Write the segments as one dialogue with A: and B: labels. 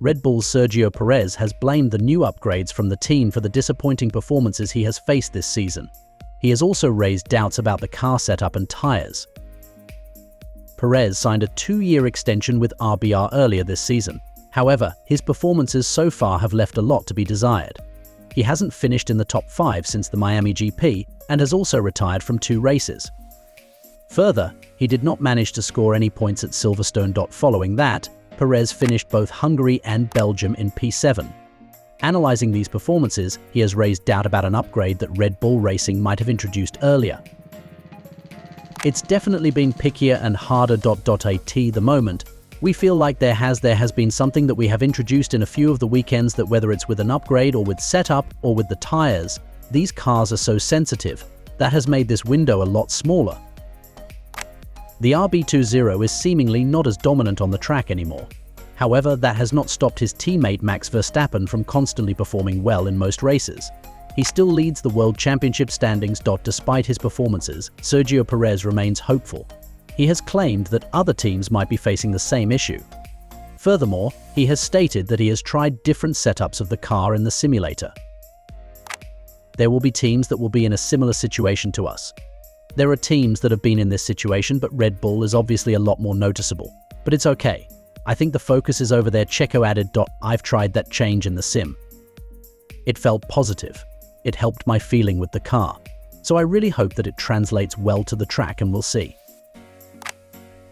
A: Red Bull's Sergio Perez has blamed the new upgrades from the team for the disappointing performances he has faced this season. He has also raised doubts about the car setup and tyres. Perez signed a 2-year extension with RBR earlier this season. However, his performances so far have left a lot to be desired. He hasn't finished in the top 5 since the Miami GP and has also retired from 2 races. Further, he did not manage to score any points at Silverstone. Following that, Perez finished both Hungary and Belgium in P7. Analyzing these performances, he has raised doubt about an upgrade that Red Bull Racing might have introduced earlier. It's definitely been pickier and harder. At the moment, we feel like there has been something that we have introduced in a few of the weekends, that whether it's with an upgrade or with setup or with the tires, these cars are so sensitive. That has made this window a lot smaller. The RB20 is seemingly not as dominant on the track anymore. However, that has not stopped his teammate Max Verstappen from constantly performing well in most races. He still leads the World Championship standings. Despite his performances, Sergio Perez remains hopeful. He has claimed that other teams might be facing the same issue. Furthermore, he has stated that he has tried different setups of the car in the simulator. There will be teams that will be in a similar situation to us. There are teams that have been in this situation, but Red Bull is obviously a lot more noticeable. But it's okay. I think the focus is over there. Checo added, "I've tried that change in the sim. It felt positive. It helped my feeling with the car. So I really hope that it translates well to the track, and we'll see."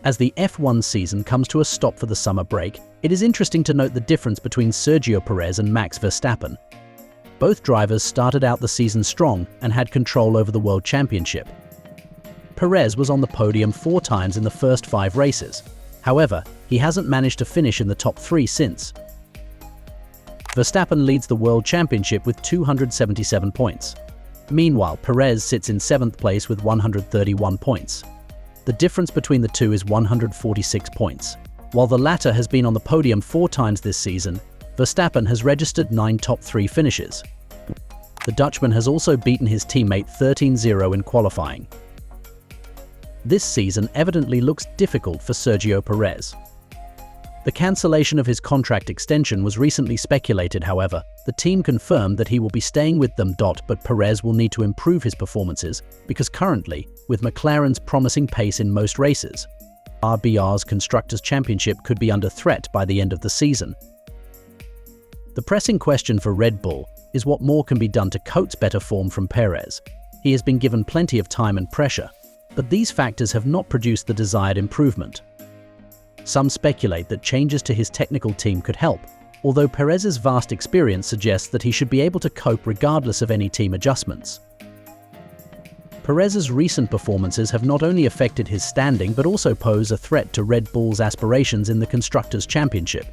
A: As the F1 season comes to a stop for the summer break, it is interesting to note the difference between Sergio Perez and Max Verstappen. Both drivers started out the season strong and had control over the World Championship. Perez was on the podium 4 times in the first 5 races. However, he hasn't managed to finish in the top 3 since. Verstappen leads the World Championship with 277 points. Meanwhile, Perez sits in 7th place with 131 points. The difference between the two is 146 points. While the latter has been on the podium 4 times this season, Verstappen has registered 9 top 3 finishes. The Dutchman has also beaten his teammate 13-0 in qualifying. This season evidently looks difficult for Sergio Perez. The cancellation of his contract extension was recently speculated. However, the team confirmed that he will be staying with them. But Perez will need to improve his performances because currently, with McLaren's promising pace in most races, RBR's Constructors' Championship could be under threat by the end of the season. The pressing question for Red Bull is what more can be done to coax better form from Perez. He has been given plenty of time and pressure, but these factors have not produced the desired improvement. Some speculate that changes to his technical team could help, although Perez's vast experience suggests that he should be able to cope regardless of any team adjustments. Perez's recent performances have not only affected his standing but also pose a threat to Red Bull's aspirations in the Constructors' Championship.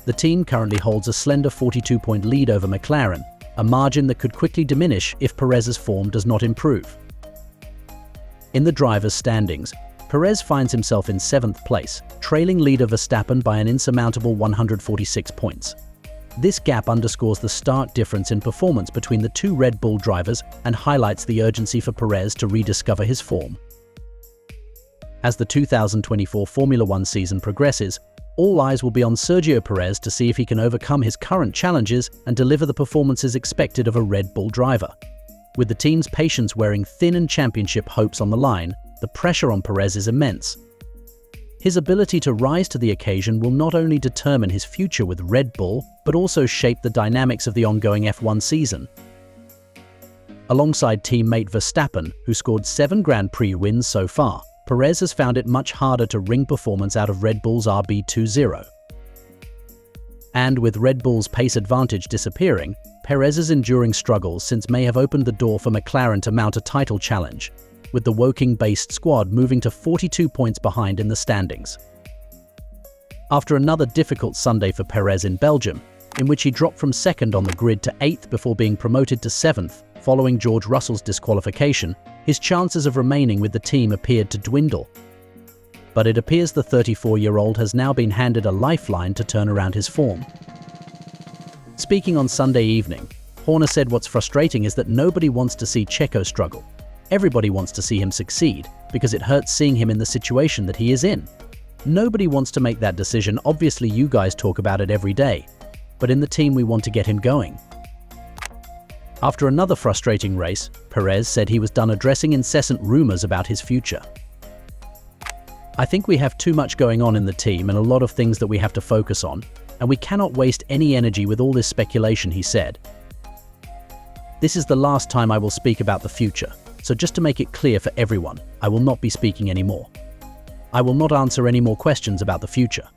A: The team currently holds a slender 42-point lead over McLaren, a margin that could quickly diminish if Perez's form does not improve. In the drivers' standings, Perez finds himself in 7th place, trailing leader Verstappen by an insurmountable 146 points. This gap underscores the stark difference in performance between the 2 Red Bull drivers and highlights the urgency for Perez to rediscover his form. As the 2024 Formula One season progresses, all eyes will be on Sergio Perez to see if he can overcome his current challenges and deliver the performances expected of a Red Bull driver. With the team's patience wearing thin and championship hopes on the line, the pressure on Perez is immense. His ability to rise to the occasion will not only determine his future with Red Bull, but also shape the dynamics of the ongoing F1 season. Alongside teammate Verstappen, who scored 7 Grand Prix wins so far, Perez has found it much harder to wring performance out of Red Bull's RB20. And with Red Bull's pace advantage disappearing, Perez's enduring struggles since may have opened the door for McLaren to mount a title challenge, with the Woking-based squad moving to 42 points behind in the standings. After another difficult Sunday for Perez in Belgium, in which he dropped from 2nd on the grid to 8th before being promoted to 7th following George Russell's disqualification, his chances of remaining with the team appeared to dwindle. But it appears the 34-year-old has now been handed a lifeline to turn around his form. Speaking on Sunday evening, Horner said what's frustrating is that nobody wants to see Checo struggle. Everybody wants to see him succeed because it hurts seeing him in the situation that he is in. Nobody wants to make that decision. Obviously, you guys talk about it every day, but in the team we want to get him going. After another frustrating race, Perez said he was done addressing incessant rumors about his future. I think we have too much going on in the team and a lot of things that we have to focus on, and we cannot waste any energy with all this speculation, he said. This is the last time I will speak about the future, so just to make it clear for everyone, I will not be speaking anymore. I will not answer any more questions about the future.